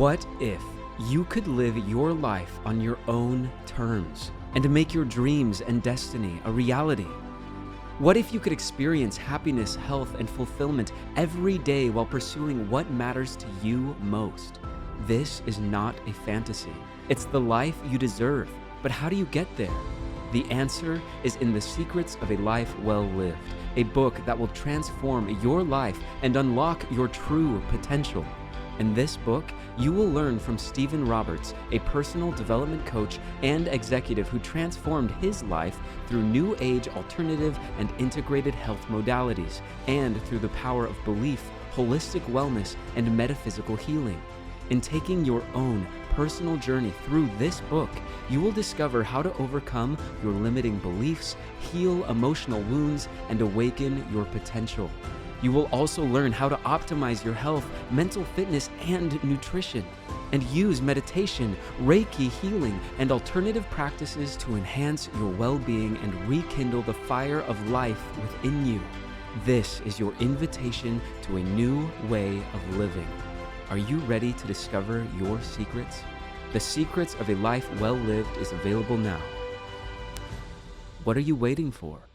What if you could live your life on your own terms and to make your dreams and destiny a reality? What if you could experience happiness, health, and fulfillment every day while pursuing what matters to you most? This is not a fantasy. It's the life you deserve. But how do you get there? The answer is in The Secrets of a Life Well Lived, a book that will transform your life and unlock your true potential. In this book, you will learn from Stephen Roberts, a personal development coach and executive who transformed his life through new age alternative and integrated health modalities, and through the power of belief, holistic wellness, and metaphysical healing. In taking your own personal journey through this book, you will discover how to overcome your limiting beliefs, heal emotional wounds, and awaken your potential. You will also learn how to optimize your health, mental fitness, and nutrition, and use meditation, Reiki healing, and alternative practices to enhance your well-being and rekindle the fire of life within you. This is your invitation to a new way of living. Are you ready to discover your secrets? The Secrets of a Life Well Lived is available now. What are you waiting for?